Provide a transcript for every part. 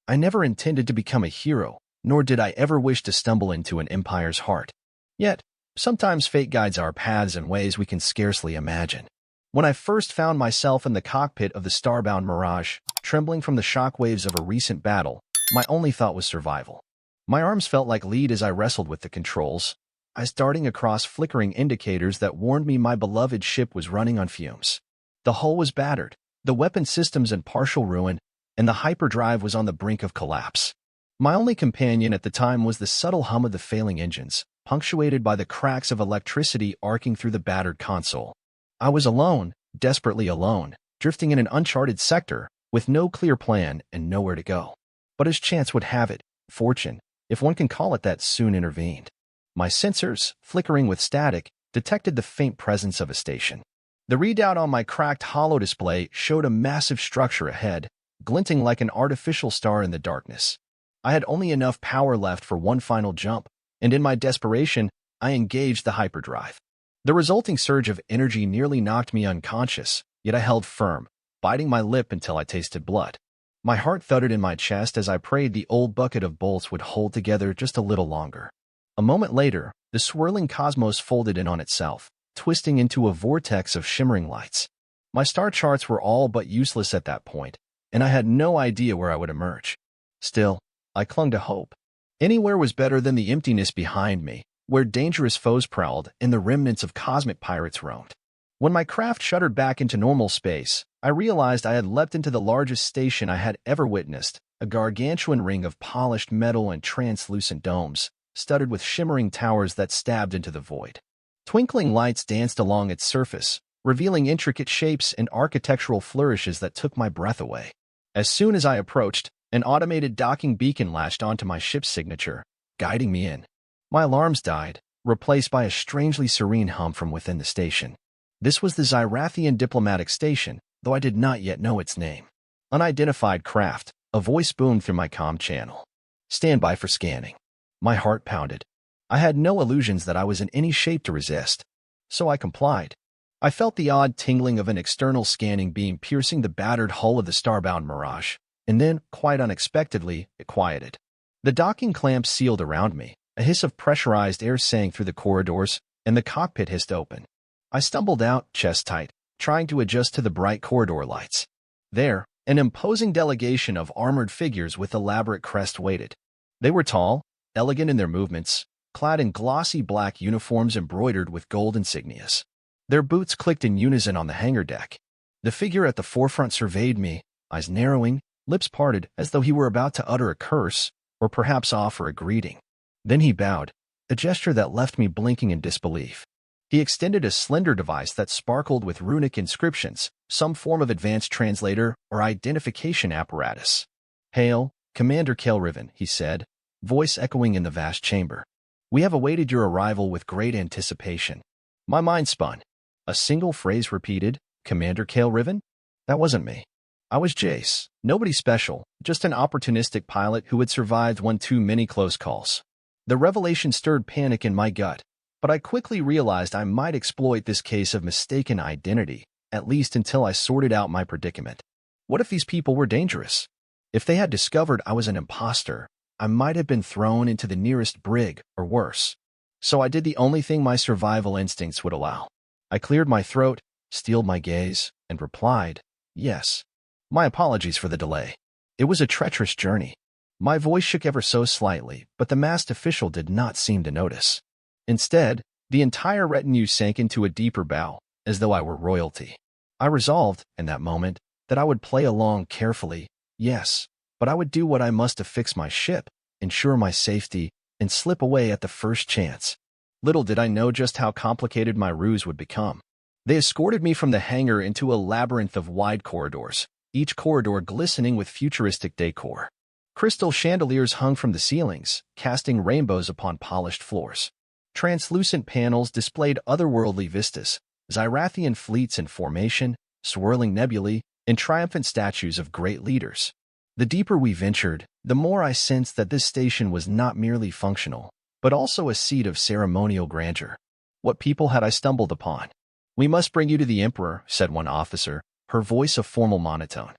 I never intended to become a hero, nor did I ever wish to stumble into an empire's heart. Yet, sometimes fate guides our paths in ways we can scarcely imagine. When I first found myself in the cockpit of the starbound Mirage, trembling from the shockwaves of a recent battle, my only thought was survival. My arms felt like lead as I wrestled with the controls, eyes darting across flickering indicators that warned me my beloved ship was running on fumes. The hull was battered, the weapon systems in partial ruin, and the hyperdrive was on the brink of collapse. My only companion at the time was the subtle hum of the failing engines, punctuated by the cracks of electricity arcing through the battered console. I was alone, desperately alone, drifting in an uncharted sector, with no clear plan and nowhere to go. But as chance would have it, fortune, if one can call it that, soon intervened. My sensors, flickering with static, detected the faint presence of a station. The readout on my cracked holo display showed a massive structure ahead, glinting like an artificial star in the darkness. I had only enough power left for one final jump, and in my desperation, I engaged the hyperdrive. The resulting surge of energy nearly knocked me unconscious, yet I held firm, biting my lip until I tasted blood. My heart thudded in my chest as I prayed the old bucket of bolts would hold together just a little longer. A moment later, the swirling cosmos folded in on itself, twisting into a vortex of shimmering lights. My star charts were all but useless at that point, and I had no idea where I would emerge. Still, I clung to hope. Anywhere was better than the emptiness behind me, where dangerous foes prowled and the remnants of cosmic pirates roamed. When my craft shuddered back into normal space, I realized I had leapt into the largest station I had ever witnessed, a gargantuan ring of polished metal and translucent domes, studded with shimmering towers that stabbed into the void. Twinkling lights danced along its surface, revealing intricate shapes and architectural flourishes that took my breath away. As soon as I approached, an automated docking beacon latched onto my ship's signature, guiding me in. My alarms died, replaced by a strangely serene hum from within the station. This was the Zirathian Diplomatic Station, though I did not yet know its name. Unidentified craft, a voice boomed through my comm channel. Stand by for scanning. My heart pounded. I had no illusions that I was in any shape to resist, so I complied. I felt the odd tingling of an external scanning beam piercing the battered hull of the starbound Mirage, and then, quite unexpectedly, it quieted. The docking clamps sealed around me, a hiss of pressurized air sang through the corridors, and the cockpit hissed open. I stumbled out, chest tight, trying to adjust to the bright corridor lights. There, an imposing delegation of armored figures with elaborate crests waited. They were tall, elegant in their movements, clad in glossy black uniforms embroidered with gold insignias. Their boots clicked in unison on the hangar deck. The figure at the forefront surveyed me, eyes narrowing, lips parted as though he were about to utter a curse, or perhaps offer a greeting. Then he bowed, a gesture that left me blinking in disbelief. He extended a slender device that sparkled with runic inscriptions, some form of advanced translator or identification apparatus. "Hail, Commander Kael Riven," he said, voice echoing in the vast chamber. "We have awaited your arrival with great anticipation." My mind spun. A single phrase repeated, "Commander Kael Riven?" That wasn't me. I was Jace, nobody special, just an opportunistic pilot who had survived one too many close calls. The revelation stirred panic in my gut, but I quickly realized I might exploit this case of mistaken identity, at least until I sorted out my predicament. What if these people were dangerous? If they had discovered I was an imposter, I might have been thrown into the nearest brig, or worse. So I did the only thing my survival instincts would allow. I cleared my throat, steeled my gaze, and replied, "Yes." My apologies for the delay. It was a treacherous journey. My voice shook ever so slightly, but the masked official did not seem to notice. Instead, the entire retinue sank into a deeper bow, as though I were royalty. I resolved, in that moment, that I would play along carefully, yes, but I would do what I must to fix my ship, ensure my safety, and slip away at the first chance. Little did I know just how complicated my ruse would become. They escorted me from the hangar into a labyrinth of wide corridors, each corridor glistening with futuristic decor. Crystal chandeliers hung from the ceilings, casting rainbows upon polished floors. Translucent panels displayed otherworldly vistas, Zirathian fleets in formation, swirling nebulae, and triumphant statues of great leaders. The deeper we ventured, the more I sensed that this station was not merely functional, but also a seat of ceremonial grandeur. What people had I stumbled upon? "We must bring you to the Emperor," said one officer, her voice a formal monotone.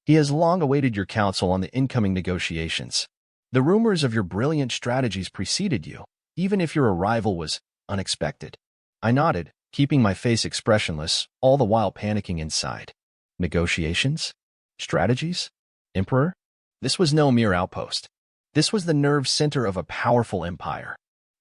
He has long awaited your counsel on the incoming negotiations. The rumors of your brilliant strategies preceded you, even if your arrival was unexpected. I nodded, keeping my face expressionless, all the while panicking inside. Negotiations? Strategies? Emperor? This was no mere outpost. This was the nerve center of a powerful empire.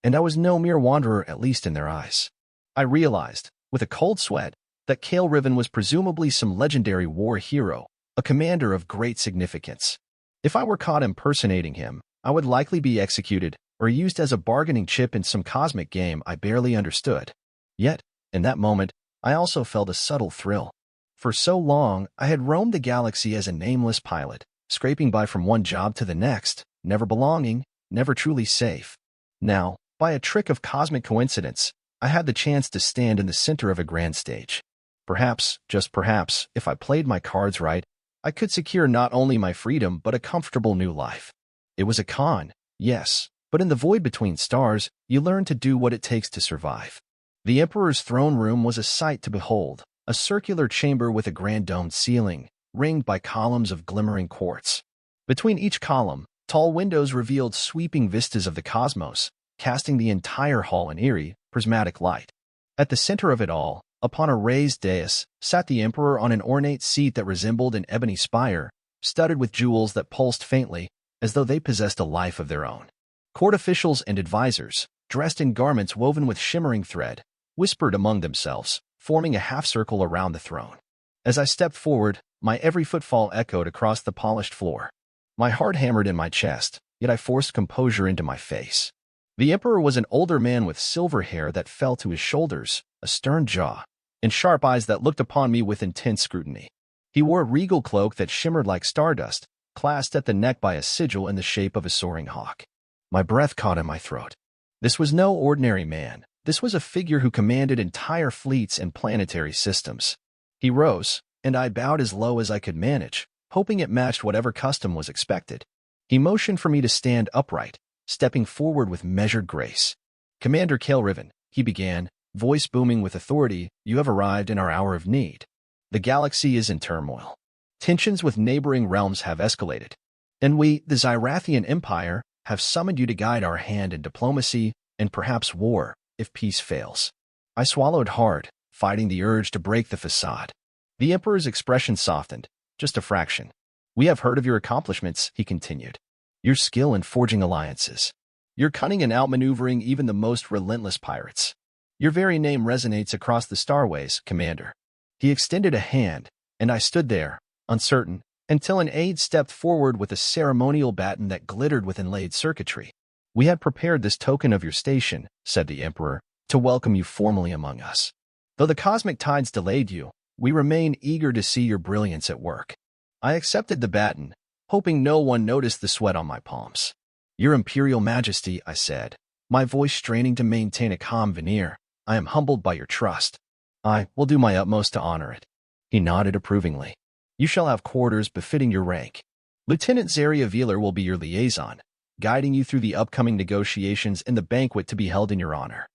And I was no mere wanderer, at least in their eyes. I realized, with a cold sweat, that Kael Riven was presumably some legendary war hero, a commander of great significance. If I were caught impersonating him, I would likely be executed or used as a bargaining chip in some cosmic game I barely understood. Yet, in that moment, I also felt a subtle thrill. For so long, I had roamed the galaxy as a nameless pilot, scraping by from one job to the next, never belonging, never truly safe. Now, by a trick of cosmic coincidence, I had the chance to stand in the center of a grand stage. Perhaps, just perhaps, if I played my cards right, I could secure not only my freedom but a comfortable new life. It was a con, yes, but in the void between stars, you learn to do what it takes to survive. The Emperor's throne room was a sight to behold, a circular chamber with a grand domed ceiling, ringed by columns of glimmering quartz. Between each column, tall windows revealed sweeping vistas of the cosmos, casting the entire hall in eerie, prismatic light. At the center of it all, upon a raised dais, sat the Emperor on an ornate seat that resembled an ebony spire, studded with jewels that pulsed faintly, as though they possessed a life of their own. Court officials and advisors, dressed in garments woven with shimmering thread, whispered among themselves, forming a half-circle around the throne. As I stepped forward, my every footfall echoed across the polished floor. My heart hammered in my chest, yet I forced composure into my face. The Emperor was an older man with silver hair that fell to his shoulders, a stern jaw, and sharp eyes that looked upon me with intense scrutiny. He wore a regal cloak that shimmered like stardust, clasped at the neck by a sigil in the shape of a soaring hawk. My breath caught in my throat. This was no ordinary man. This was a figure who commanded entire fleets and planetary systems. He rose, and I bowed as low as I could manage, hoping it matched whatever custom was expected. He motioned for me to stand upright, stepping forward with measured grace. "Commander Kael Riven," he began, voice booming with authority, "you have arrived in our hour of need. The galaxy is in turmoil. Tensions with neighboring realms have escalated. And we, the Zirathian Empire, have summoned you to guide our hand in diplomacy and perhaps war, if peace fails." I swallowed hard, fighting the urge to break the facade. The Emperor's expression softened, just a fraction. "We have heard of your accomplishments," he continued. "Your skill in forging alliances. Your cunning in outmaneuvering even the most relentless pirates. Your very name resonates across the starways, Commander." He extended a hand, and I stood there, uncertain, until an aide stepped forward with a ceremonial baton that glittered with inlaid circuitry. "We had prepared this token of your station," said the Emperor, "to welcome you formally among us. Though the cosmic tides delayed you, we remain eager to see your brilliance at work." I accepted the baton, hoping no one noticed the sweat on my palms. "Your Imperial Majesty," I said, my voice straining to maintain a calm veneer, "I am humbled by your trust. I will do my utmost to honor it." He nodded approvingly. "You shall have quarters befitting your rank. Lieutenant Zarya Velar will be your liaison, guiding you through the upcoming negotiations and the banquet to be held in your honor."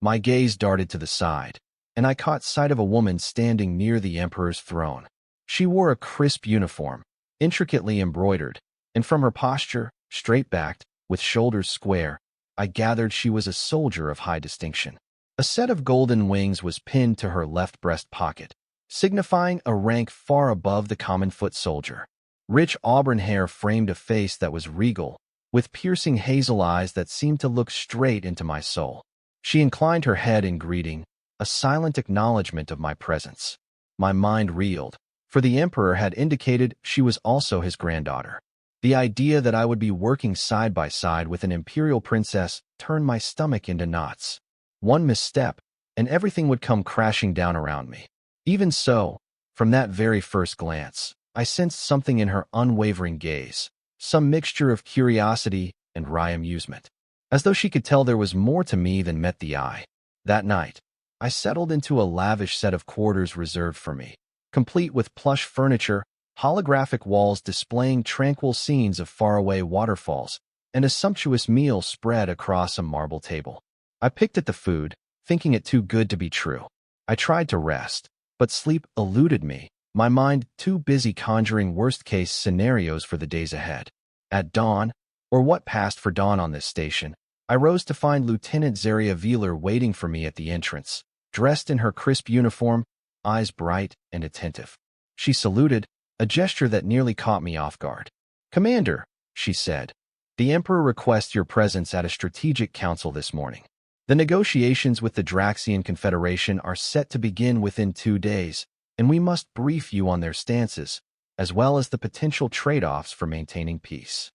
My gaze darted to the side, and I caught sight of a woman standing near the Emperor's throne. She wore a crisp uniform, intricately embroidered, and from her posture, straight-backed, with shoulders square, I gathered she was a soldier of high distinction. A set of golden wings was pinned to her left breast pocket, signifying a rank far above the common foot soldier. Rich auburn hair framed a face that was regal, with piercing hazel eyes that seemed to look straight into my soul. She inclined her head in greeting, a silent acknowledgement of my presence. My mind reeled, for the Emperor had indicated she was also his granddaughter. The idea that I would be working side by side with an imperial princess turned my stomach into knots. One misstep, and everything would come crashing down around me. Even so, from that very first glance, I sensed something in her unwavering gaze, some mixture of curiosity and wry amusement, as though she could tell there was more to me than met the eye. That night, I settled into a lavish set of quarters reserved for me, complete with plush furniture, holographic walls displaying tranquil scenes of faraway waterfalls, and a sumptuous meal spread across a marble table. I picked at the food, thinking it too good to be true. I tried to rest, but sleep eluded me, my mind too busy conjuring worst-case scenarios for the days ahead. At dawn, or what passed for dawn on this station, I rose to find Lieutenant Zarya Velar waiting for me at the entrance, dressed in her crisp uniform, eyes bright and attentive. She saluted, a gesture that nearly caught me off guard. "Commander," she said, "the Emperor requests your presence at a strategic council this morning. The negotiations with the Draxian Confederation are set to begin within 2 days, and we must brief you on their stances, as well as the potential trade-offs for maintaining peace."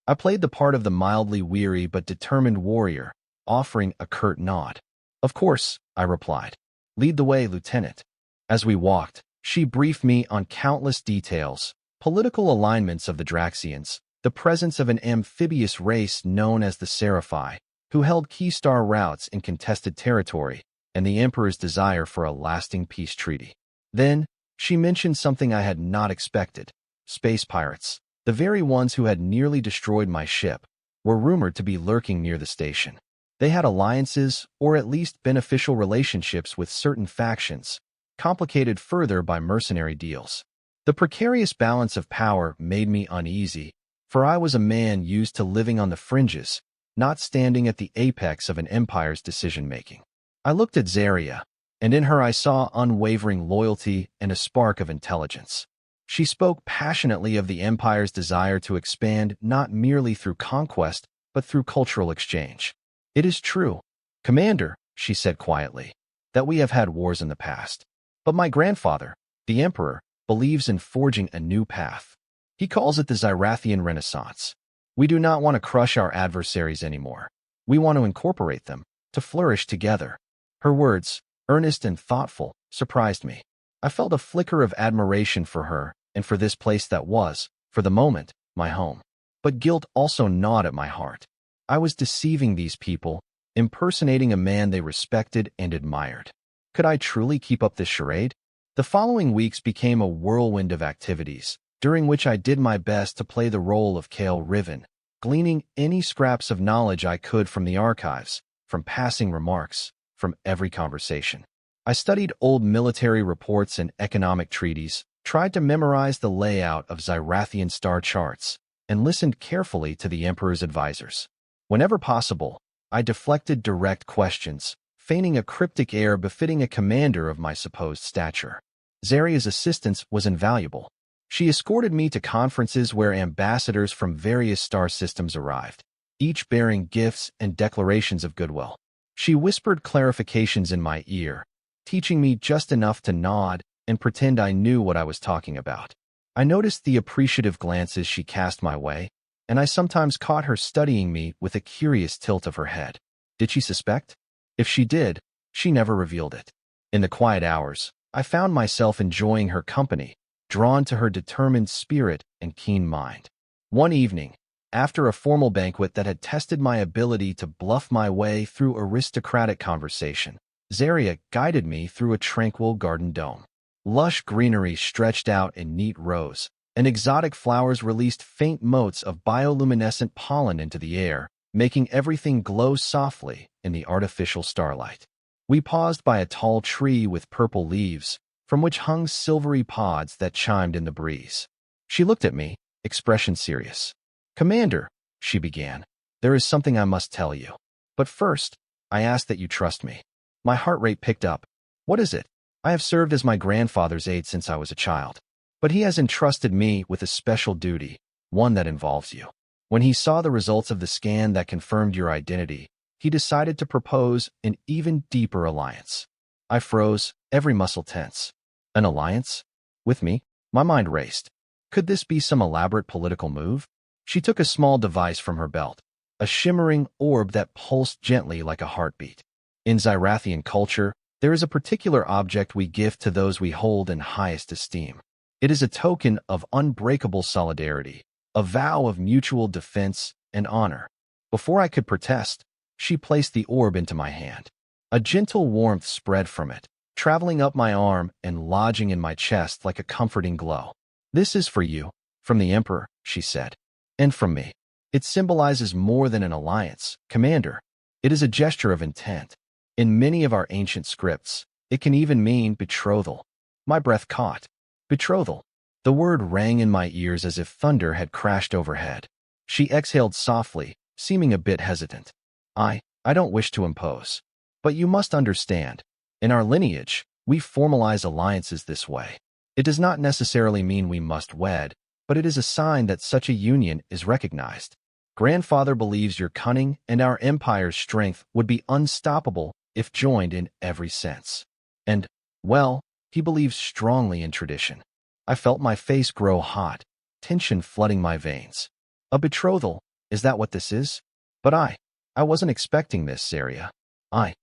I played the part of the mildly weary but determined warrior, offering a curt nod. "Of course," I replied. "Lead the way, Lieutenant." As we walked, she briefed me on countless details, political alignments of the Draxians, the presence of an amphibious race known as the SciFi, who held key star routes in contested territory, and the Emperor's desire for a lasting peace treaty. Then, she mentioned something I had not expected. Space pirates, the very ones who had nearly destroyed my ship, were rumored to be lurking near the station. They had alliances, or at least beneficial relationships with certain factions, complicated further by mercenary deals. The precarious balance of power made me uneasy, for I was a man used to living on the fringes, not standing at the apex of an empire's decision-making. I looked at Zarya, and in her I saw unwavering loyalty and a spark of intelligence. She spoke passionately of the Empire's desire to expand not merely through conquest, but through cultural exchange. "It is true, Commander," she said quietly, "that we have had wars in the past. But my grandfather, the Emperor, believes in forging a new path. He calls it the Zirathian Renaissance. We do not want to crush our adversaries anymore. We want to incorporate them, to flourish together." Her words, earnest and thoughtful, surprised me. I felt a flicker of admiration for her and for this place that was, for the moment, my home. But guilt also gnawed at my heart. I was deceiving these people, impersonating a man they respected and admired. Could I truly keep up this charade? The following weeks became a whirlwind of activities, during which I did my best to play the role of Kael Riven, gleaning any scraps of knowledge I could from the archives, from passing remarks, from every conversation. I studied old military reports and economic treaties, tried to memorize the layout of Zirathian star charts, and listened carefully to the Emperor's advisors. Whenever possible, I deflected direct questions, feigning a cryptic air befitting a commander of my supposed stature. Zarya's assistance was invaluable. She escorted me to conferences where ambassadors from various star systems arrived, each bearing gifts and declarations of goodwill. She whispered clarifications in my ear, teaching me just enough to nod and pretend I knew what I was talking about. I noticed the appreciative glances she cast my way, and I sometimes caught her studying me with a curious tilt of her head. Did she suspect? If she did, she never revealed it. In the quiet hours, I found myself enjoying her company, drawn to her determined spirit and keen mind. One evening, after a formal banquet that had tested my ability to bluff my way through aristocratic conversation, Zarya guided me through a tranquil garden dome. Lush greenery stretched out in neat rows, and exotic flowers released faint motes of bioluminescent pollen into the air, making everything glow softly in the artificial starlight. We paused by a tall tree with purple leaves, from which hung silvery pods that chimed in the breeze. She looked at me, expression serious. "Commander," she began, "there is something I must tell you. But first, I ask that you trust me." My heart rate picked up. "What is it?" "I have served as my grandfather's aide since I was a child. But he has entrusted me with a special duty, one that involves you. When he saw the results of the scan that confirmed your identity, he decided to propose an even deeper alliance." I froze, every muscle tense. An alliance? With me? My mind raced. Could this be some elaborate political move? She took a small device from her belt, a shimmering orb that pulsed gently like a heartbeat. In Zirathian culture, there is a particular object we gift to those we hold in highest esteem. It is a token of unbreakable solidarity, a vow of mutual defense and honor. Before I could protest, she placed the orb into my hand. A gentle warmth spread from it, traveling up my arm and lodging in my chest like a comforting glow. "This is for you, from the Emperor," she said, "and from me. It symbolizes more than an alliance, Commander. It is a gesture of intent. In many of our ancient scripts, it can even mean betrothal." My breath caught. Betrothal. The word rang in my ears as if thunder had crashed overhead. She exhaled softly, seeming a bit hesitant. I don't wish to impose. But you must understand, in our lineage, we formalize alliances this way. It does not necessarily mean we must wed, but it is a sign that such a union is recognized. Grandfather believes your cunning and our empire's strength would be unstoppable if joined in every sense. And, well, he believes strongly in tradition. I felt my face grow hot, tension flooding my veins. A betrothal, is that what this is? But I wasn't expecting this, Zarya. I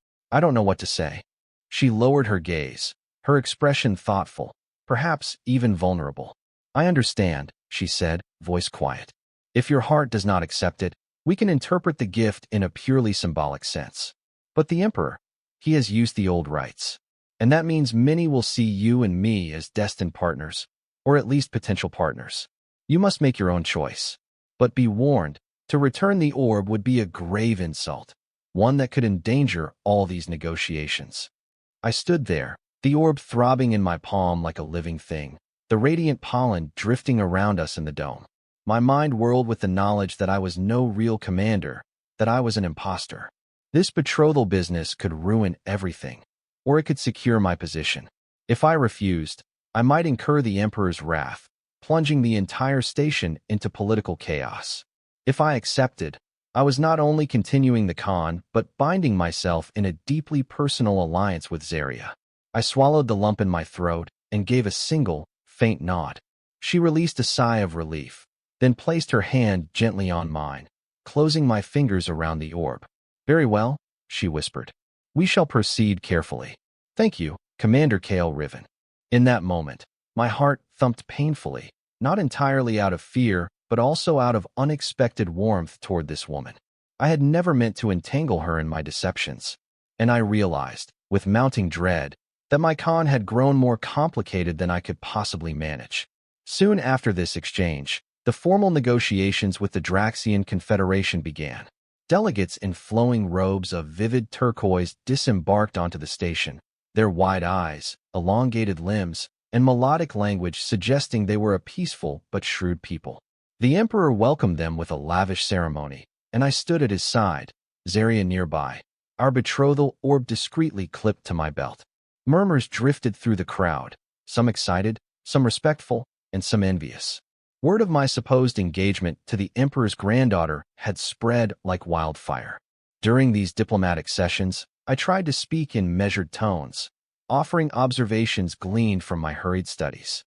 don't know what to say. She lowered her gaze, her expression thoughtful, perhaps even vulnerable. I understand, she said, voice quiet. If your heart does not accept it, we can interpret the gift in a purely symbolic sense. But the Emperor, he has used the old rites. And that means many will see you and me as destined partners, or at least potential partners. You must make your own choice. But be warned, to return the orb would be a grave insult, one that could endanger all these negotiations. I stood there, the orb throbbing in my palm like a living thing, the radiant pollen drifting around us in the dome. My mind whirled with the knowledge that I was no real commander, that I was an imposter. This betrothal business could ruin everything, or it could secure my position. If I refused, I might incur the Emperor's wrath, plunging the entire station into political chaos. If I accepted, I was not only continuing the con, but binding myself in a deeply personal alliance with Zarya. I swallowed the lump in my throat and gave a single, faint nod. She released a sigh of relief, then placed her hand gently on mine, closing my fingers around the orb. Very well, she whispered. We shall proceed carefully. Thank you, Commander Kael Riven. In that moment, my heart thumped painfully, not entirely out of fear, but also out of unexpected warmth toward this woman. I had never meant to entangle her in my deceptions, and I realized, with mounting dread, that my con had grown more complicated than I could possibly manage. Soon after this exchange, the formal negotiations with the Draxian Confederation began. Delegates in flowing robes of vivid turquoise disembarked onto the station, their wide eyes, elongated limbs, and melodic language suggesting they were a peaceful but shrewd people. The Emperor welcomed them with a lavish ceremony, and I stood at his side, Zarya nearby, our betrothal orb discreetly clipped to my belt. Murmurs drifted through the crowd, some excited, some respectful, and some envious. Word of my supposed engagement to the Emperor's granddaughter had spread like wildfire. During these diplomatic sessions, I tried to speak in measured tones, offering observations gleaned from my hurried studies.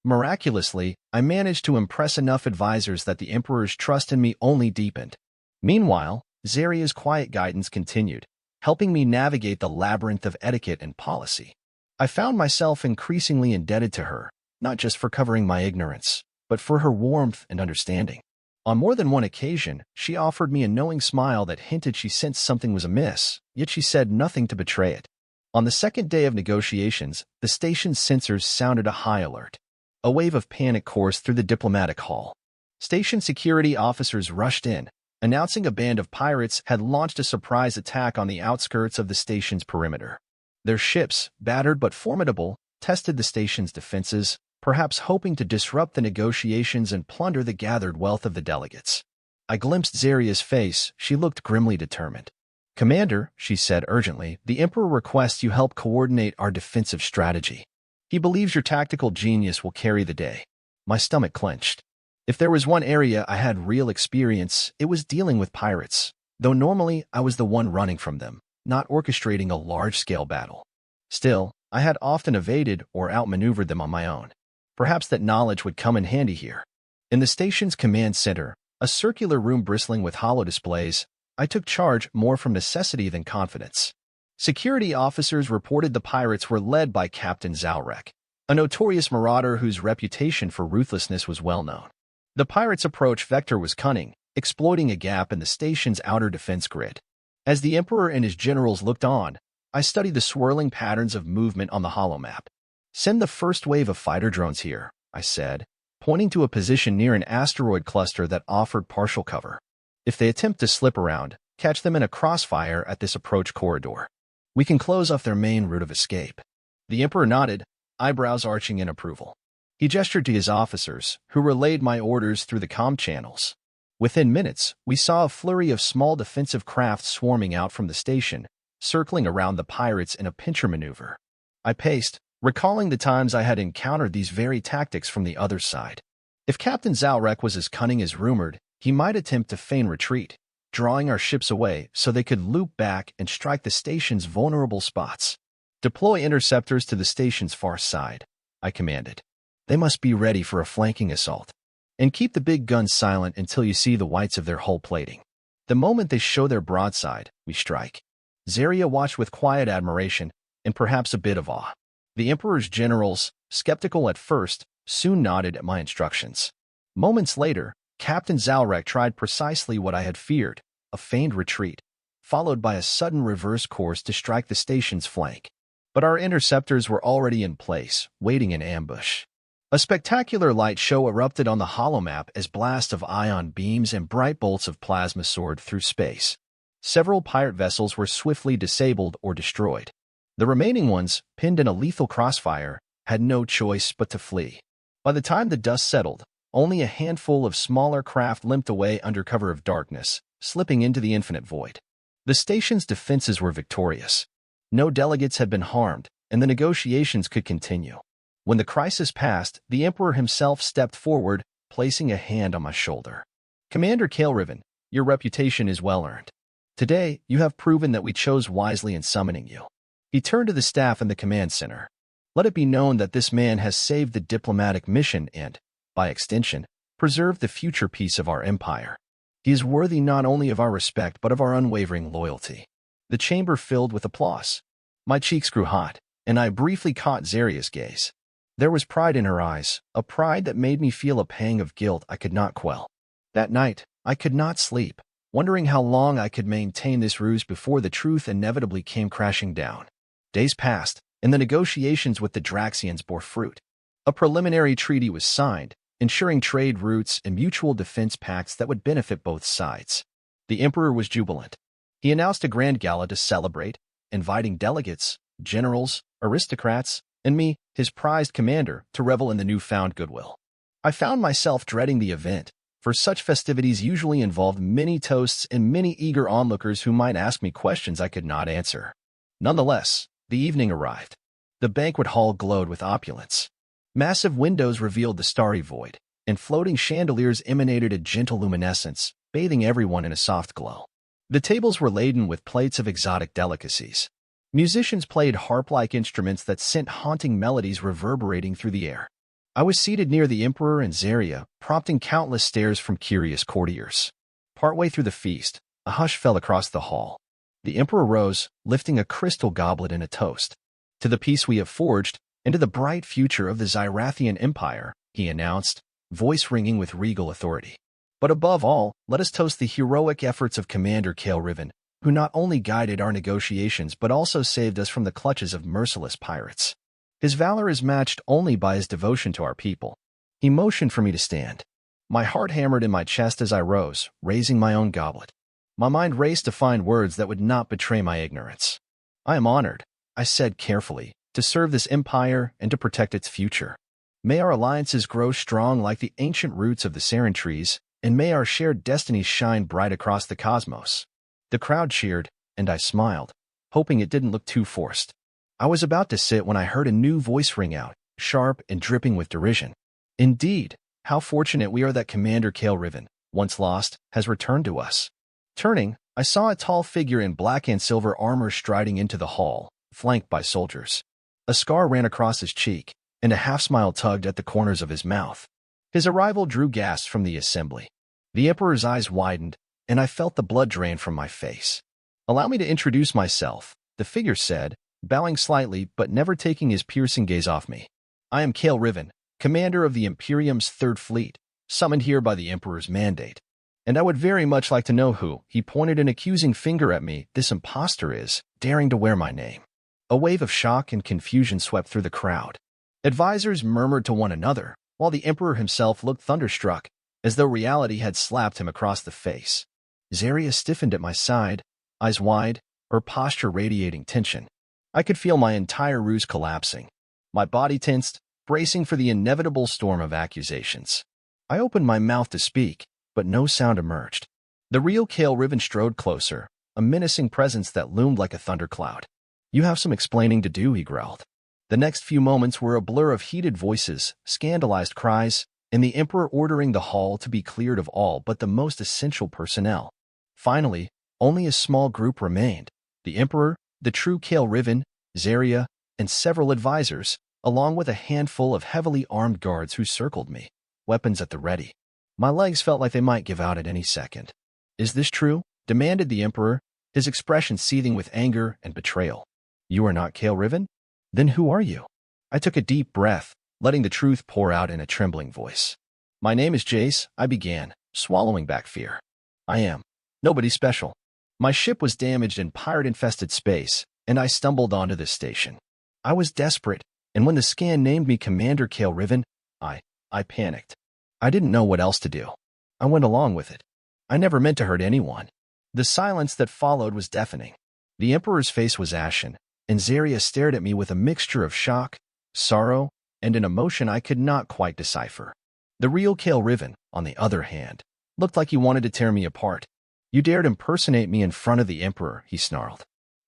Miraculously, I managed to impress enough advisors that the Emperor's trust in me only deepened. Meanwhile, Zarya's quiet guidance continued, helping me navigate the labyrinth of etiquette and policy. I found myself increasingly indebted to her, not just for covering my ignorance, but for her warmth and understanding. On more than one occasion, she offered me a knowing smile that hinted she sensed something was amiss, yet she said nothing to betray it. On the second day of negotiations, the station's sensors sounded a high alert. A wave of panic coursed through the diplomatic hall. Station security officers rushed in, announcing a band of pirates had launched a surprise attack on the outskirts of the station's perimeter. Their ships, battered but formidable, tested the station's defenses, perhaps hoping to disrupt the negotiations and plunder the gathered wealth of the delegates. I glimpsed Zarya's face. She looked grimly determined. Commander, she said urgently, the Emperor requests you help coordinate our defensive strategy. He believes your tactical genius will carry the day. My stomach clenched. If there was one area I had real experience, it was dealing with pirates, though normally I was the one running from them, not orchestrating a large-scale battle. Still, I had often evaded or outmaneuvered them on my own. Perhaps that knowledge would come in handy here. In the station's command center, a circular room bristling with holo displays, I took charge more from necessity than confidence. Security officers reported the pirates were led by Captain Zalrek, a notorious marauder whose reputation for ruthlessness was well known. The pirates' approach vector was cunning, exploiting a gap in the station's outer defense grid. As the Emperor and his generals looked on, I studied the swirling patterns of movement on the holomap. Send the first wave of fighter drones here, I said, pointing to a position near an asteroid cluster that offered partial cover. If they attempt to slip around, catch them in a crossfire at this approach corridor. We can close off their main route of escape. The Emperor nodded, eyebrows arching in approval. He gestured to his officers, who relayed my orders through the comm channels. Within minutes, we saw a flurry of small defensive craft swarming out from the station, circling around the pirates in a pincher maneuver. I paced, recalling the times I had encountered these very tactics from the other side. If Captain Zalrek was as cunning as rumored, he might attempt to feign retreat, drawing our ships away so they could loop back and strike the station's vulnerable spots. Deploy interceptors to the station's far side, I commanded. They must be ready for a flanking assault. And keep the big guns silent until you see the whites of their hull plating. The moment they show their broadside, we strike. Zarya watched with quiet admiration and perhaps a bit of awe. The Emperor's generals, skeptical at first, soon nodded at my instructions. Moments later, Captain Zalrek tried precisely what I had feared, a feigned retreat, followed by a sudden reverse course to strike the station's flank. But our interceptors were already in place, waiting in ambush. A spectacular light show erupted on the holomap as blasts of ion beams and bright bolts of plasma soared through space. Several pirate vessels were swiftly disabled or destroyed. The remaining ones, pinned in a lethal crossfire, had no choice but to flee. By the time the dust settled, only a handful of smaller craft limped away under cover of darkness, slipping into the infinite void. The station's defenses were victorious. No delegates had been harmed, and the negotiations could continue. When the crisis passed, the Emperor himself stepped forward, placing a hand on my shoulder. Commander Kael Riven, your reputation is well earned. Today, you have proven that we chose wisely in summoning you. He turned to the staff in the command center. Let it be known that this man has saved the diplomatic mission and, by extension, preserved the future peace of our empire. He is worthy not only of our respect but of our unwavering loyalty. The chamber filled with applause. My cheeks grew hot, and I briefly caught Zarya's gaze. There was pride in her eyes, a pride that made me feel a pang of guilt I could not quell. That night, I could not sleep, wondering how long I could maintain this ruse before the truth inevitably came crashing down. Days passed, and the negotiations with the Draxians bore fruit. A preliminary treaty was signed, ensuring trade routes and mutual defense pacts that would benefit both sides. The Emperor was jubilant. He announced a grand gala to celebrate, inviting delegates, generals, aristocrats, and me, his prized commander, to revel in the newfound goodwill. I found myself dreading the event, for such festivities usually involved many toasts and many eager onlookers who might ask me questions I could not answer. Nonetheless, the evening arrived. The banquet hall glowed with opulence. Massive windows revealed the starry void, and floating chandeliers emanated a gentle luminescence, bathing everyone in a soft glow. The tables were laden with plates of exotic delicacies. Musicians played harp-like instruments that sent haunting melodies reverberating through the air. I was seated near the Emperor and Zarya, prompting countless stares from curious courtiers. Partway through the feast, a hush fell across the hall. The Emperor rose, lifting a crystal goblet in a toast. To the peace we have forged, and to the bright future of the Zirathian Empire, he announced, voice ringing with regal authority. But above all, let us toast the heroic efforts of Commander Kael Riven, who not only guided our negotiations but also saved us from the clutches of merciless pirates. His valor is matched only by his devotion to our people. He motioned for me to stand. My heart hammered in my chest as I rose, raising my own goblet. My mind raced to find words that would not betray my ignorance. I am honored, I said carefully, to serve this empire and to protect its future. May our alliances grow strong like the ancient roots of the Sarin trees, and may our shared destinies shine bright across the cosmos. The crowd cheered, and I smiled, hoping it didn't look too forced. I was about to sit when I heard a new voice ring out, sharp and dripping with derision. Indeed, how fortunate we are that Commander Kael Riven, once lost, has returned to us. Turning, I saw a tall figure in black and silver armor striding into the hall, flanked by soldiers. A scar ran across his cheek, and a half-smile tugged at the corners of his mouth. His arrival drew gasps from the assembly. The Emperor's eyes widened, and I felt the blood drain from my face. Allow me to introduce myself, the figure said, bowing slightly but never taking his piercing gaze off me. I am Kael Riven, commander of the Imperium's Third Fleet, summoned here by the Emperor's mandate. And I would very much like to know who, he pointed an accusing finger at me, this impostor is, daring to wear my name. A wave of shock and confusion swept through the crowd. Advisors murmured to one another, while the Emperor himself looked thunderstruck, as though reality had slapped him across the face. Zarya stiffened at my side, eyes wide, her posture radiating tension. I could feel my entire ruse collapsing. My body tensed, bracing for the inevitable storm of accusations. I opened my mouth to speak, but no sound emerged. The real Kael Riven strode closer, a menacing presence that loomed like a thundercloud. "You have some explaining to do," he growled. The next few moments were a blur of heated voices, scandalized cries, and the Emperor ordering the hall to be cleared of all but the most essential personnel. Finally, only a small group remained: the Emperor, the true Kael Riven, Zarya, and several advisors, along with a handful of heavily armed guards who circled me, weapons at the ready. My legs felt like they might give out at any second. "Is this true?" demanded the Emperor, his expression seething with anger and betrayal. "You are not Kael Riven? Then who are you?" I took a deep breath, letting the truth pour out in a trembling voice. "My name is Jace," I began, swallowing back fear. "I am nobody special. My ship was damaged in pirate-infested space, and I stumbled onto this station. I was desperate, and when the scan named me Commander Kael Riven, I panicked. I didn't know what else to do. I went along with it. I never meant to hurt anyone." The silence that followed was deafening. The Emperor's face was ashen, and Zarya stared at me with a mixture of shock, sorrow, and an emotion I could not quite decipher. The real Kael Riven, on the other hand, looked like he wanted to tear me apart. "You dared impersonate me in front of the Emperor," he snarled.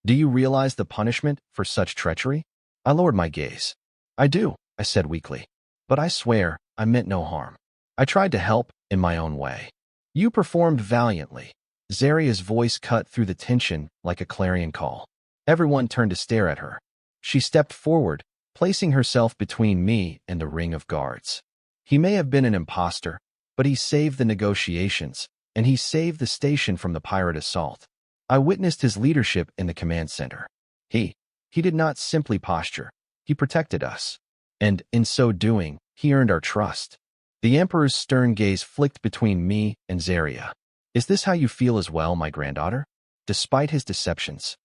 "Do you realize the punishment for such treachery?" I lowered my gaze. "I do," I said weakly. "But I swear, I meant no harm. I tried to help in my own way." "You performed valiantly." Zarya's voice cut through the tension like a clarion call. Everyone turned to stare at her. She stepped forward, placing herself between me and the ring of guards. "He may have been an imposter, but he saved the negotiations, and he saved the station from the pirate assault. I witnessed his leadership in the command center. He did not simply posture. He protected us. And in so doing, he earned our trust." The Emperor's stern gaze flicked between me and Zarya. "Is this how you feel as well, my granddaughter? Despite his deceptions?"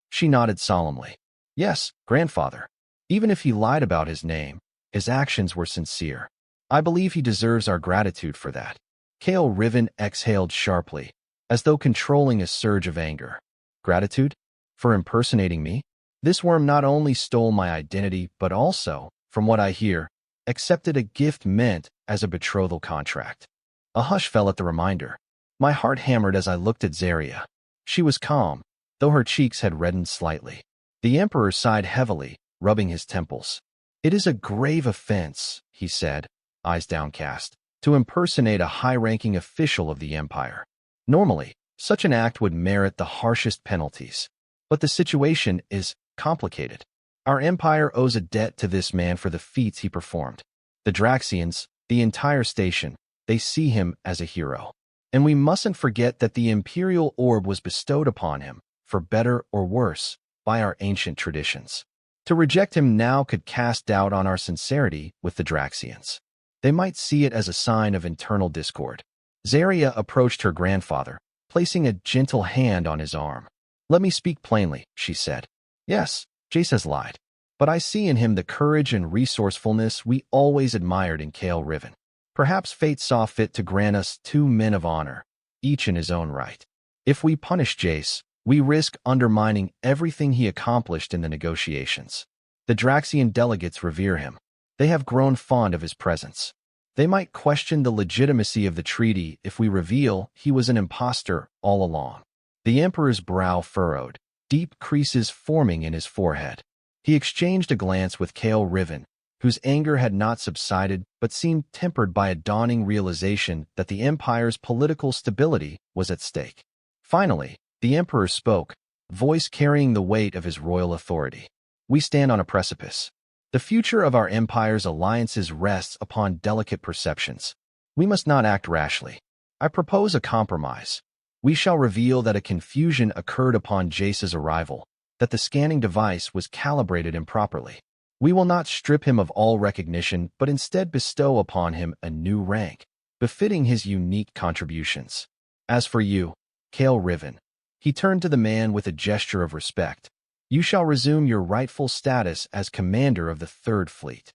She nodded solemnly. "Yes, grandfather. Even if he lied about his name, his actions were sincere. I believe he deserves our gratitude for that." Kael Riven exhaled sharply, as though controlling a surge of anger. "Gratitude? For impersonating me?" This worm not only stole my identity, but also, from what I hear, accepted a gift meant as a betrothal contract. A hush fell at the reminder. My heart hammered as I looked at Zarya. She was calm, though her cheeks had reddened slightly. The Emperor sighed heavily, rubbing his temples. "It is a grave offense," he said, eyes downcast, "to impersonate a high-ranking official of the Empire. Normally, such an act would merit the harshest penalties. But the situation is complicated. Our Empire owes a debt to this man for the feats he performed. The Draxians, the entire station, they see him as a hero. And we mustn't forget that the Imperial Orb was bestowed upon him, for better or worse, by our ancient traditions. To reject him now could cast doubt on our sincerity with the Draxians. They might see it as a sign of internal discord." Zarya approached her grandfather, placing a gentle hand on his arm. "Let me speak plainly," she said. "Yes, Jace has lied, but I see in him the courage and resourcefulness we always admired in Kael Riven. Perhaps fate saw fit to grant us two men of honor, each in his own right. If we punish Jace, we risk undermining everything he accomplished in the negotiations. The Draxian delegates revere him. They have grown fond of his presence. They might question the legitimacy of the treaty if we reveal he was an imposter all along." The Emperor's brow furrowed, deep creases forming in his forehead. He exchanged a glance with Kael Riven, whose anger had not subsided but seemed tempered by a dawning realization that the Empire's political stability was at stake. Finally, the Emperor spoke, voice carrying the weight of his royal authority. "We stand on a precipice. The future of our Empire's alliances rests upon delicate perceptions. We must not act rashly. I propose a compromise. We shall reveal that a confusion occurred upon Jace's arrival, that the scanning device was calibrated improperly. We will not strip him of all recognition, but instead bestow upon him a new rank, befitting his unique contributions. As for you, Kael Riven," he turned to the man with a gesture of respect, "you shall resume your rightful status as commander of the Third Fleet."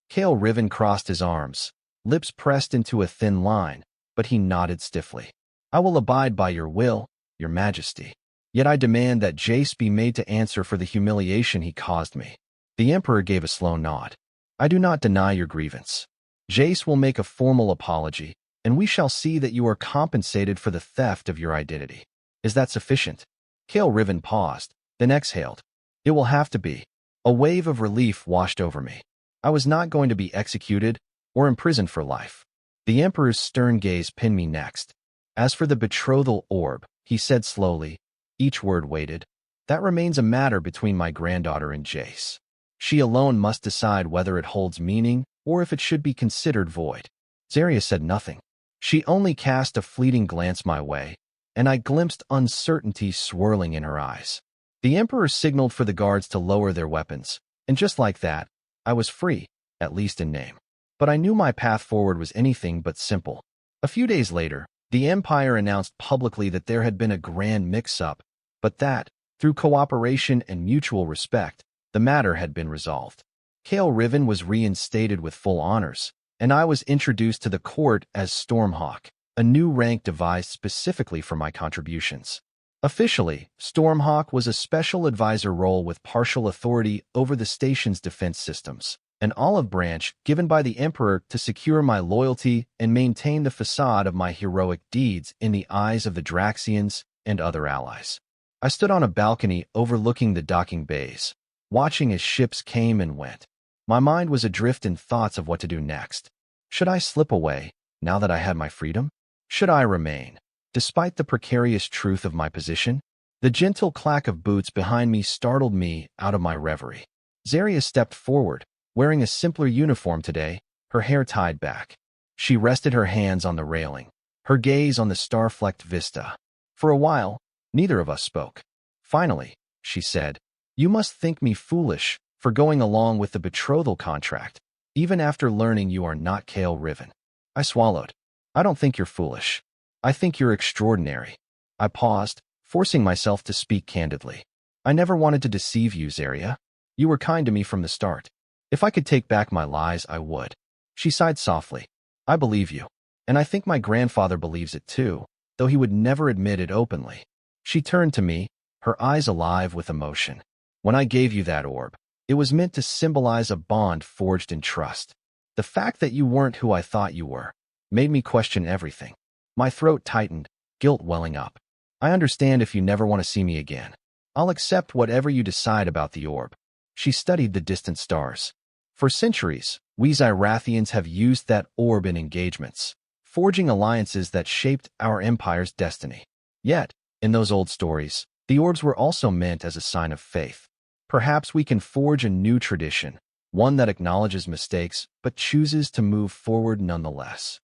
Kael Riven crossed his arms, lips pressed into a thin line, but he nodded stiffly. "I will abide by your will, your majesty. Yet I demand that Jace be made to answer for the humiliation he caused me." The Emperor gave a slow nod. I do not deny your grievance. Jace will make a formal apology, and we shall see that you are compensated for the theft of your identity. Is that sufficient? Kael Riven paused, then exhaled. It will have to be. A wave of relief washed over me. I was not going to be executed or imprisoned for life. The Emperor's stern gaze pinned me next. As for the betrothal orb, he said slowly, each word weighted, that remains a matter between my granddaughter and Jace. She alone must decide whether it holds meaning or if it should be considered void. Zarya said nothing. She only cast a fleeting glance my way, and I glimpsed uncertainty swirling in her eyes. The Emperor signaled for the guards to lower their weapons, and just like that, I was free, at least in name. But I knew my path forward was anything but simple. A few days later, the Empire announced publicly that there had been a grand mix-up, but that, through cooperation and mutual respect, the matter had been resolved. Kael Riven was reinstated with full honors, and I was introduced to the court as Stormhawk, a new rank devised specifically for my contributions. Officially, Stormhawk was a special advisor role with partial authority over the station's defense systems, an olive branch given by the Emperor to secure my loyalty and maintain the facade of my heroic deeds in the eyes of the Draxians and other allies. I stood on a balcony overlooking the docking bays, watching as ships came and went. My mind was adrift in thoughts of what to do next. Should I slip away, now that I had my freedom? Should I remain? Despite the precarious truth of my position, the gentle clack of boots behind me startled me out of my reverie. Zarya stepped forward, wearing a simpler uniform today, her hair tied back. She rested her hands on the railing, her gaze on the star-flecked vista. For a while, neither of us spoke. Finally, she said, "You must think me foolish for going along with the betrothal contract, even after learning you are not Kael Riven." I swallowed. "I don't think you're foolish. I think you're extraordinary." I paused, forcing myself to speak candidly. "I never wanted to deceive you, Zarya. You were kind to me from the start. If I could take back my lies, I would." She sighed softly. "I believe you. And I think my grandfather believes it too, though he would never admit it openly." She turned to me, her eyes alive with emotion. "When I gave you that orb, it was meant to symbolize a bond forged in trust. The fact that you weren't who I thought you were made me question everything." My throat tightened, guilt welling up. "I understand if you never want to see me again. I'll accept whatever you decide about the orb." She studied the distant stars. "For centuries, we Zirathians have used that orb in engagements, forging alliances that shaped our empire's destiny. Yet, in those old stories, the orbs were also meant as a sign of faith. Perhaps we can forge a new tradition, one that acknowledges mistakes but chooses to move forward nonetheless."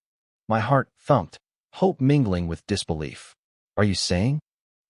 My heart thumped, hope mingling with disbelief. "Are you saying?"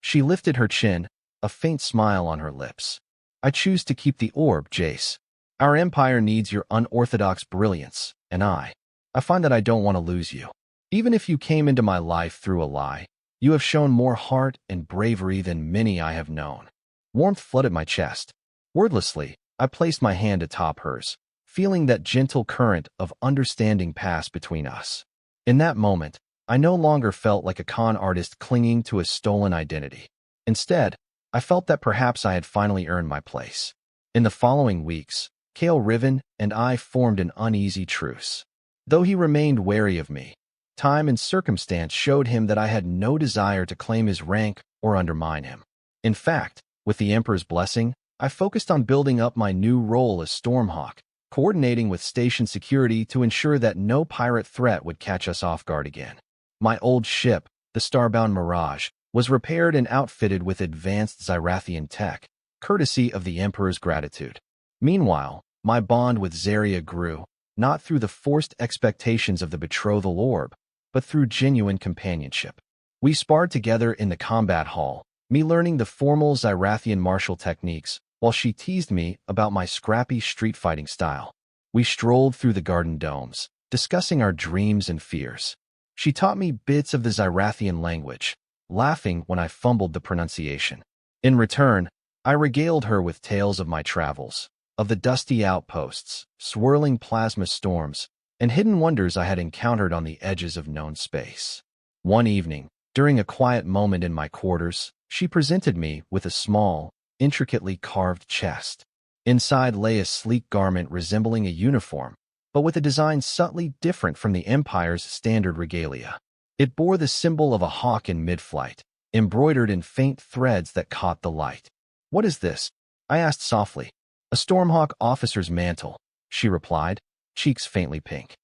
She lifted her chin, a faint smile on her lips. "I choose to keep the orb, Jace. Our empire needs your unorthodox brilliance, and I find that I don't want to lose you. Even if you came into my life through a lie, you have shown more heart and bravery than many I have known." Warmth flooded my chest. Wordlessly, I placed my hand atop hers, feeling that gentle current of understanding pass between us. In that moment, I no longer felt like a con artist clinging to a stolen identity. Instead, I felt that perhaps I had finally earned my place. In the following weeks, Kael Riven and I formed an uneasy truce. Though he remained wary of me, time and circumstance showed him that I had no desire to claim his rank or undermine him. In fact, with the Emperor's blessing, I focused on building up my new role as Stormhawk, coordinating with station security to ensure that no pirate threat would catch us off guard again. My old ship, the starbound Mirage, was repaired and outfitted with advanced Zirathian tech, courtesy of the Emperor's gratitude. Meanwhile, my bond with Zarya grew, not through the forced expectations of the betrothal orb, but through genuine companionship. We sparred together in the combat hall, me learning the formal Zirathian martial techniques, while she teased me about my scrappy street fighting style. We strolled through the garden domes, discussing our dreams and fears. She taught me bits of the Zirathian language, laughing when I fumbled the pronunciation. In return, I regaled her with tales of my travels, of the dusty outposts, swirling plasma storms, and hidden wonders I had encountered on the edges of known space. One evening, during a quiet moment in my quarters, she presented me with a small, intricately carved chest. Inside lay a sleek garment resembling a uniform, but with a design subtly different from the Empire's standard regalia. It bore the symbol of a hawk in mid-flight, embroidered in faint threads that caught the light. "What is this?" I asked softly. "A Stormhawk officer's mantle," she replied, cheeks faintly pink.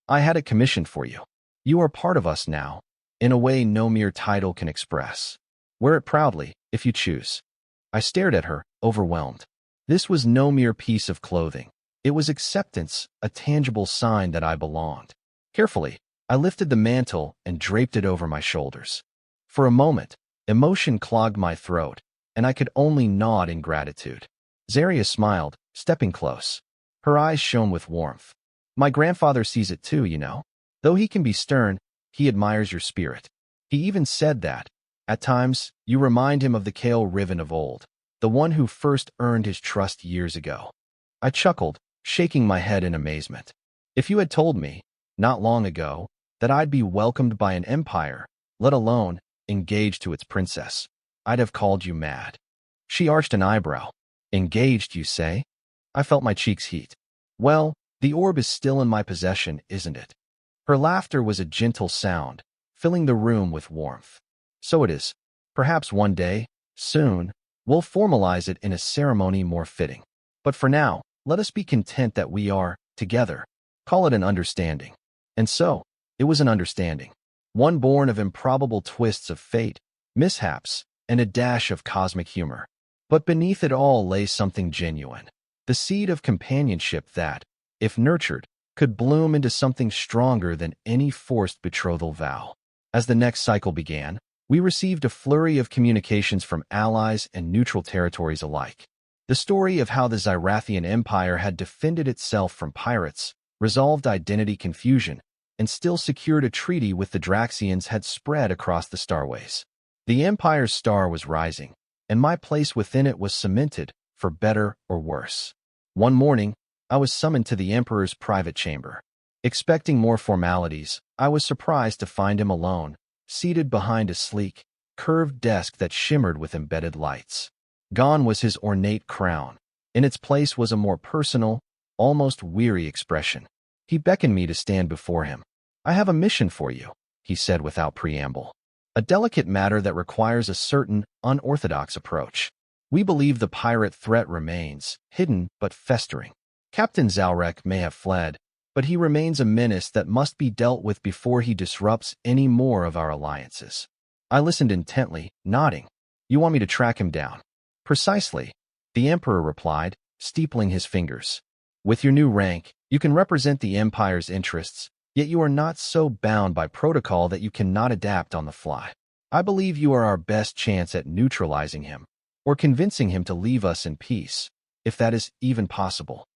I had it commissioned for you. You are part of us now, in a way no mere title can express. Wear it proudly, if you choose." I stared at her, overwhelmed. This was no mere piece of clothing. It was acceptance, a tangible sign that I belonged. Carefully, I lifted the mantle and draped it over my shoulders. For a moment, emotion clogged my throat, and I could only nod in gratitude. Zarya smiled, stepping close. Her eyes shone with warmth. "My grandfather sees it too, you know. Though he can be stern, he admires your spirit. He even said that, at times, you remind him of the Kael Riven of old, the one who first earned his trust years ago." I chuckled, shaking my head in amazement. If you had told me, not long ago, that I'd be welcomed by an empire, let alone engaged to its princess, I'd have called you mad. She arched an eyebrow. "Engaged, you say?" I felt my cheeks heat. "Well, the orb is still in my possession, isn't it?" Her laughter was a gentle sound, filling the room with warmth. "So it is. Perhaps one day, soon, we'll formalize it in a ceremony more fitting. But for now, let us be content that we are, together. Call it an understanding." And so, it was an understanding. One born of improbable twists of fate, mishaps, and a dash of cosmic humor. But beneath it all lay something genuine. The seed of companionship that, if nurtured, could bloom into something stronger than any forced betrothal vow. As the next cycle began, we received a flurry of communications from allies and neutral territories alike. The story of how the Zirathian Empire had defended itself from pirates, resolved identity confusion, and still secured a treaty with the Draxians had spread across the starways. The Empire's star was rising, and my place within it was cemented, for better or worse. One morning, I was summoned to the Emperor's private chamber. Expecting more formalities, I was surprised to find him alone, seated behind a sleek, curved desk that shimmered with embedded lights. Gone was his ornate crown. In its place was a more personal, almost weary expression. He beckoned me to stand before him. "I have a mission for you," he said without preamble. "A delicate matter that requires a certain, unorthodox approach. We believe the pirate threat remains, hidden but festering. Captain Zalrek may have fled, but he remains a menace that must be dealt with before he disrupts any more of our alliances." I listened intently, nodding. "You want me to track him down?" "Precisely," the Emperor replied, steepling his fingers. "With your new rank, you can represent the Empire's interests, yet you are not so bound by protocol that you cannot adapt on the fly. I believe you are our best chance at neutralizing him, or convincing him to leave us in peace, if that is even possible."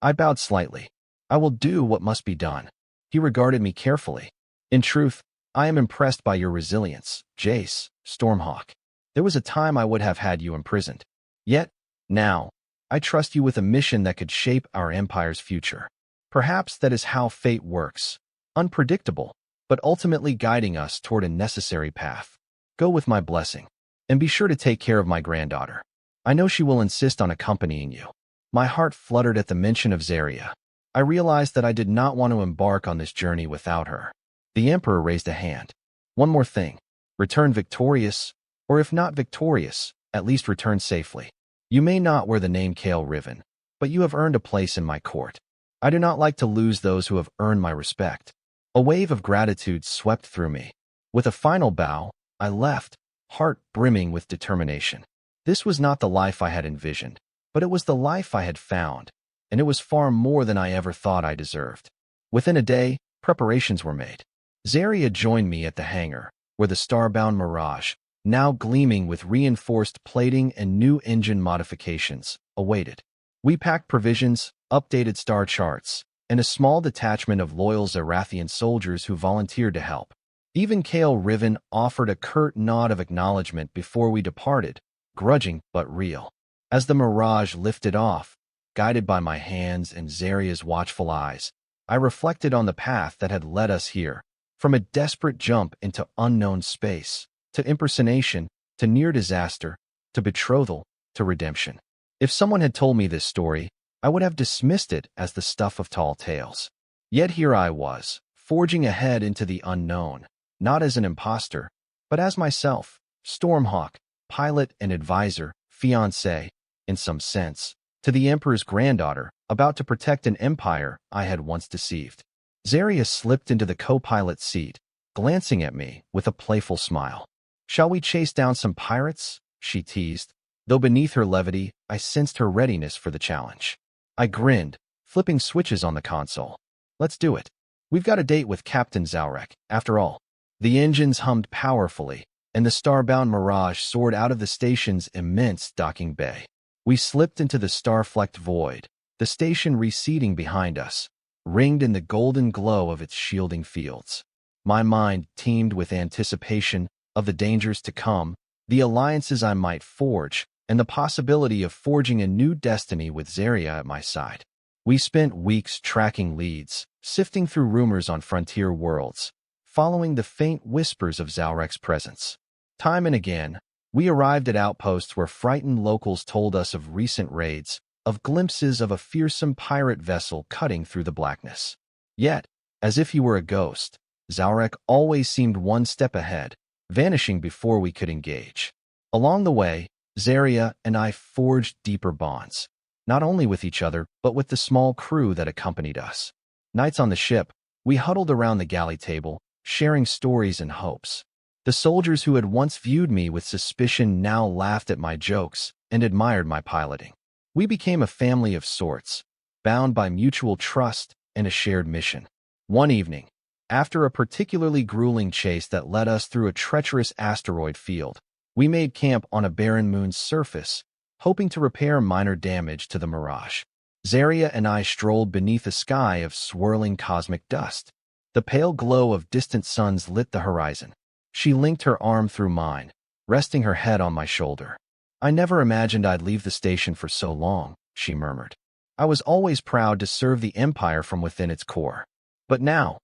I bowed slightly. "I will do what must be done." He regarded me carefully. "In truth, I am impressed by your resilience, Jace, Stormhawk. There was a time I would have had you imprisoned. Yet, now, I trust you with a mission that could shape our empire's future. Perhaps that is how fate works. Unpredictable, but ultimately guiding us toward a necessary path. Go with my blessing. And be sure to take care of my granddaughter. I know she will insist on accompanying you." My heart fluttered at the mention of Zarya. I realized that I did not want to embark on this journey without her. The Emperor raised a hand. "One more thing. Return victorious, or if not victorious, at least return safely. You may not wear the name Kael Riven, but you have earned a place in my court. I do not like to lose those who have earned my respect." A wave of gratitude swept through me. With a final bow, I left, heart brimming with determination. This was not the life I had envisioned, but it was the life I had found, and it was far more than I ever thought I deserved. Within a day, preparations were made. Zarya joined me at the hangar, where the starbound Mirage, now gleaming with reinforced plating and new engine modifications, awaited. We packed provisions, updated star charts, and a small detachment of loyal Zirathian soldiers who volunteered to help. Even Kael Riven offered a curt nod of acknowledgement before we departed, grudging but real. As the Mirage lifted off, guided by my hands and Zarya's watchful eyes, I reflected on the path that had led us here, from a desperate jump into unknown space, to impersonation, to near disaster, to betrothal, to redemption. If someone had told me this story, I would have dismissed it as the stuff of tall tales. Yet here I was, forging ahead into the unknown, not as an imposter, but as myself, Stormhawk, pilot and advisor, fiancé, in some sense, to the Emperor's granddaughter, about to protect an empire I had once deceived. Zarya slipped into the co-pilot seat, glancing at me with a playful smile. "Shall we chase down some pirates?" she teased, though beneath her levity, I sensed her readiness for the challenge. I grinned, flipping switches on the console. "Let's do it. We've got a date with Captain Zarek, after all." The engines hummed powerfully, and the starbound Mirage soared out of the station's immense docking bay. We slipped into the star-flecked void, the station receding behind us, ringed in the golden glow of its shielding fields. My mind teemed with anticipation of the dangers to come, the alliances I might forge, and the possibility of forging a new destiny with Zarya at my side. We spent weeks tracking leads, sifting through rumors on frontier worlds, following the faint whispers of Zarek's presence. Time and again, we arrived at outposts where frightened locals told us of recent raids, of glimpses of a fearsome pirate vessel cutting through the blackness. Yet, as if he were a ghost, Zarek always seemed one step ahead, vanishing before we could engage. Along the way, Zarya and I forged deeper bonds, not only with each other, but with the small crew that accompanied us. Nights on the ship, we huddled around the galley table, sharing stories and hopes. The soldiers who had once viewed me with suspicion now laughed at my jokes and admired my piloting. We became a family of sorts, bound by mutual trust and a shared mission. One evening, after a particularly grueling chase that led us through a treacherous asteroid field, we made camp on a barren moon's surface, hoping to repair minor damage to the Mirage. Zarya and I strolled beneath a sky of swirling cosmic dust. The pale glow of distant suns lit the horizon. She linked her arm through mine, resting her head on my shoulder. "I never imagined I'd leave the station for so long," she murmured. "I was always proud to serve the Empire from within its core. But now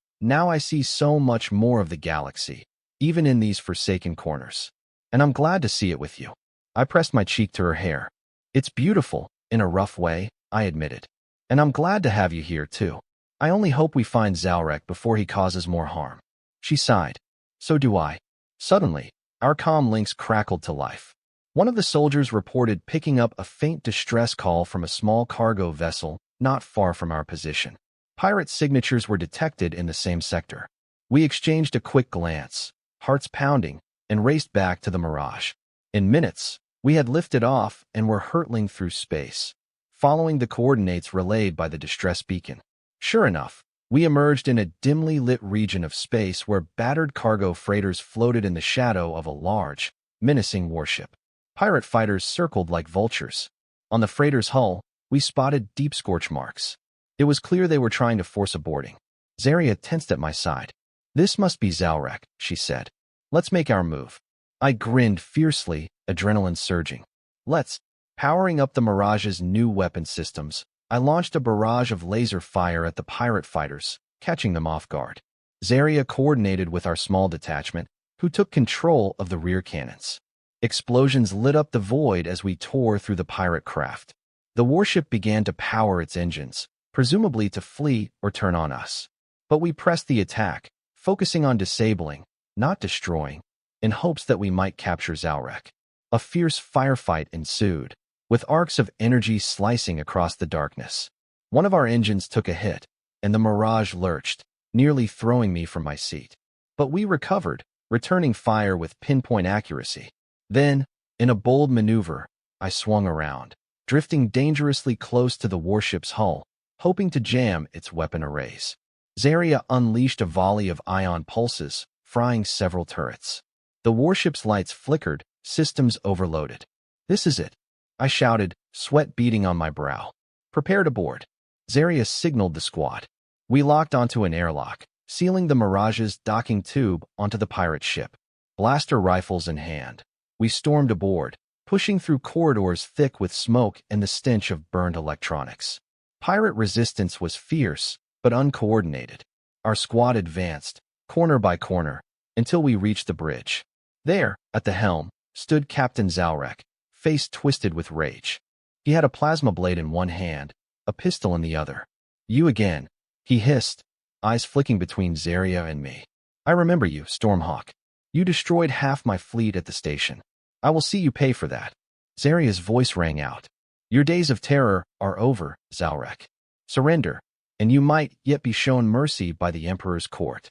I see so much more of the galaxy, even in these forsaken corners. And I'm glad to see it with you." I pressed my cheek to her hair. "It's beautiful, in a rough way," I admitted. "And I'm glad to have you here, too. I only hope we find Zarek before he causes more harm." She sighed. "So do I." Suddenly, our comm links crackled to life. One of the soldiers reported picking up a faint distress call from a small cargo vessel not far from our position. Pirate signatures were detected in the same sector. We exchanged a quick glance, hearts pounding, and raced back to the Mirage. In minutes, we had lifted off and were hurtling through space, following the coordinates relayed by the distress beacon. Sure enough, we emerged in a dimly lit region of space where battered cargo freighters floated in the shadow of a large, menacing warship. Pirate fighters circled like vultures. On the freighter's hull, we spotted deep scorch marks. It was clear they were trying to force a boarding. Zarya tensed at my side. "This must be Zarek," she said. "Let's make our move." I grinned fiercely, adrenaline surging. "Let's." Powering up the Mirage's new weapon systems, I launched a barrage of laser fire at the pirate fighters, catching them off guard. Zarya coordinated with our small detachment, who took control of the rear cannons. Explosions lit up the void as we tore through the pirate craft. The warship began to power its engines, presumably to flee or turn on us. But we pressed the attack, focusing on disabling, not destroying, in hopes that we might capture Zarek. A fierce firefight ensued, with arcs of energy slicing across the darkness. One of our engines took a hit, and the Mirage lurched, nearly throwing me from my seat. But we recovered, returning fire with pinpoint accuracy. Then, in a bold maneuver, I swung around, drifting dangerously close to the warship's hull, hoping to jam its weapon arrays. Zarya unleashed a volley of ion pulses, frying several turrets. The warship's lights flickered, systems overloaded. "This is it," I shouted, sweat beading on my brow. "Prepare to board." Zarya signaled the squad. We locked onto an airlock, sealing the Mirage's docking tube onto the pirate ship. Blaster rifles in hand, we stormed aboard, pushing through corridors thick with smoke and the stench of burned electronics. Pirate resistance was fierce, but uncoordinated. Our squad advanced, corner by corner, until we reached the bridge. There, at the helm, stood Captain Zarek, face twisted with rage. He had a plasma blade in one hand, a pistol in the other. "You again," he hissed, eyes flicking between Zarya and me. "I remember you, Stormhawk. You destroyed half my fleet at the station. I will see you pay for that." Zarya's voice rang out. "Your days of terror are over, Zalrek. Surrender, and you might yet be shown mercy by the Emperor's court."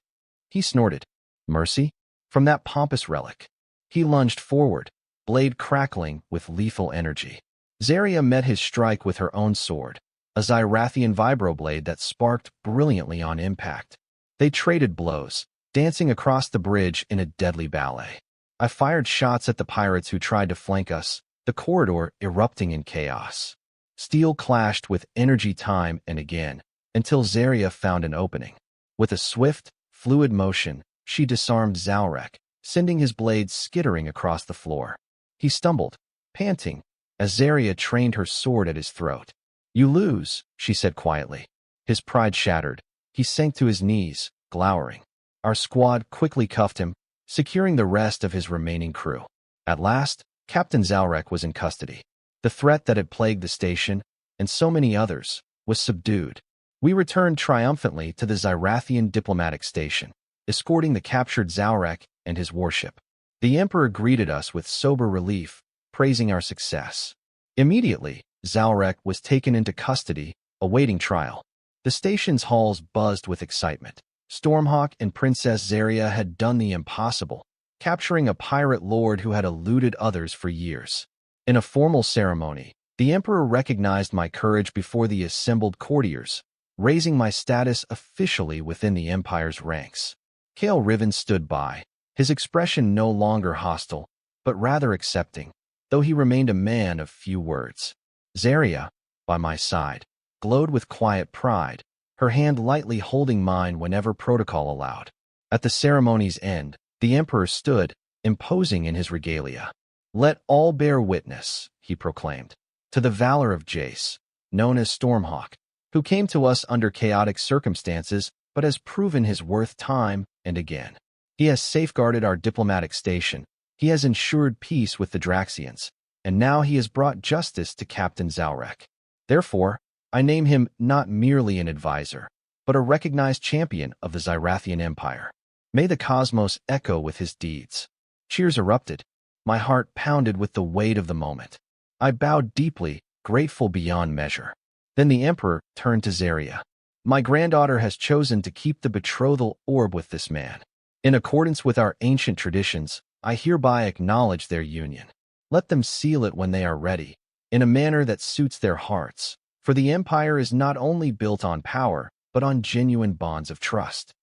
He snorted. "Mercy? From that pompous relic?" He lunged forward, blade crackling with lethal energy. Zarya met his strike with her own sword, a Zirathian vibroblade that sparked brilliantly on impact. They traded blows, dancing across the bridge in a deadly ballet. I fired shots at the pirates who tried to flank us, the corridor erupting in chaos. Steel clashed with energy time and again, until Zarya found an opening. With a swift, fluid motion, she disarmed Zalrek, sending his blade skittering across the floor. He stumbled, panting, as Zarya trained her sword at his throat. "You lose," she said quietly. His pride shattered. He sank to his knees, glowering. Our squad quickly cuffed him, securing the rest of his remaining crew. At last, Captain Zalrek was in custody. The threat that had plagued the station, and so many others, was subdued. We returned triumphantly to the Zirathian Diplomatic Station, escorting the captured Zalrek and his warship. The Emperor greeted us with sober relief, praising our success. Immediately, Zalrek was taken into custody, awaiting trial. The station's halls buzzed with excitement. Stormhawk and Princess Zarya had done the impossible, capturing a pirate lord who had eluded others for years. In a formal ceremony, the Emperor recognized my courage before the assembled courtiers, raising my status officially within the Empire's ranks. Kael Riven stood by, his expression no longer hostile, but rather accepting, though he remained a man of few words. Zarya, by my side, glowed with quiet pride, her hand lightly holding mine whenever protocol allowed. At the ceremony's end, the Emperor stood, imposing in his regalia. "Let all bear witness," he proclaimed, "to the valor of Jace, known as Stormhawk, who came to us under chaotic circumstances but has proven his worth time and again. He has safeguarded our diplomatic station, he has ensured peace with the Draxians, and now he has brought justice to Captain Zalrek. Therefore, I name him not merely an advisor, but a recognized champion of the Zirathian Empire. May the cosmos echo with his deeds." Cheers erupted. My heart pounded with the weight of the moment. I bowed deeply, grateful beyond measure. Then the Emperor turned to Zarya. "My granddaughter has chosen to keep the betrothal orb with this man. In accordance with our ancient traditions, I hereby acknowledge their union. Let them seal it when they are ready, in a manner that suits their hearts, for the Empire is not only built on power, but on genuine bonds of trust."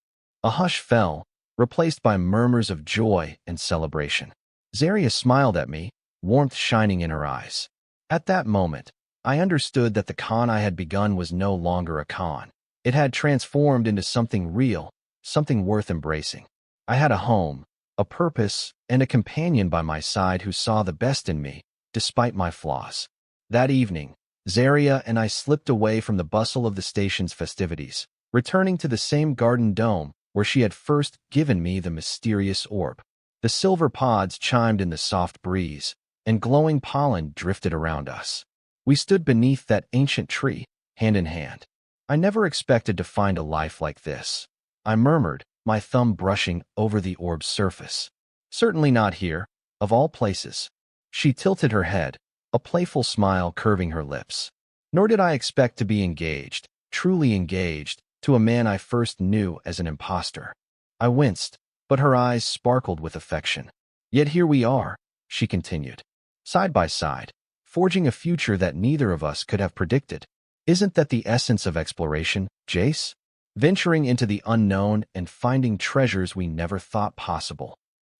A hush fell, replaced by murmurs of joy and celebration. Zarya smiled at me, warmth shining in her eyes. At that moment, I understood that the con I had begun was no longer a con. It had transformed into something real, something worth embracing. I had a home, a purpose, and a companion by my side who saw the best in me, despite my flaws. That evening, Zarya and I slipped away from the bustle of the station's festivities, returning to the same garden dome where she had first given me the mysterious orb. The silver pods chimed in the soft breeze, and glowing pollen drifted around us. We stood beneath that ancient tree, hand in hand. "I never expected to find a life like this," I murmured, my thumb brushing over the orb's surface. "Certainly not here, of all places." She tilted her head, a playful smile curving her lips. "Nor did I expect to be engaged, truly engaged, to a man I first knew as an impostor." I winced, but her eyes sparkled with affection. "Yet here we are," she continued, "side by side, forging a future that neither of us could have predicted. Isn't that the essence of exploration, Jace? Venturing into the unknown and finding treasures we never thought possible."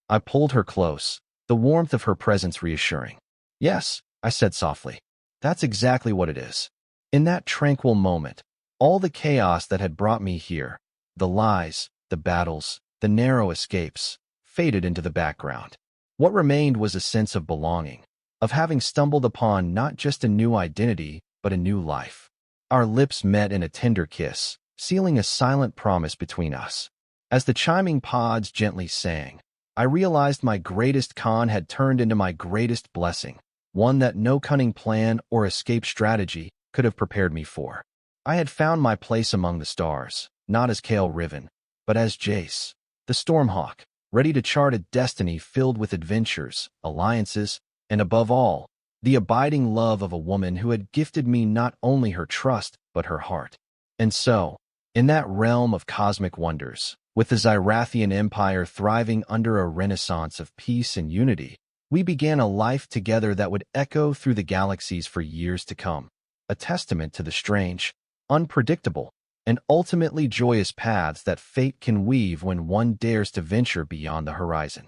I pulled her close, the warmth of her presence reassuring. "Yes," I said softly, "that's exactly what it is." In that tranquil moment, all the chaos that had brought me here, the lies, the battles, the narrow escapes, faded into the background. What remained was a sense of belonging, of having stumbled upon not just a new identity, but a new life. Our lips met in a tender kiss, sealing a silent promise between us. As the chiming pods gently sang, I realized my greatest con had turned into my greatest blessing, one that no cunning plan or escape strategy could have prepared me for. I had found my place among the stars, not as Kael Riven, but as Jace, the Stormhawk, ready to chart a destiny filled with adventures, alliances, and above all, the abiding love of a woman who had gifted me not only her trust, but her heart. And so, in that realm of cosmic wonders, with the Zirathian Empire thriving under a renaissance of peace and unity, we began a life together that would echo through the galaxies for years to come, a testament to the strange, unpredictable, and ultimately joyous paths that fate can weave when one dares to venture beyond the horizon.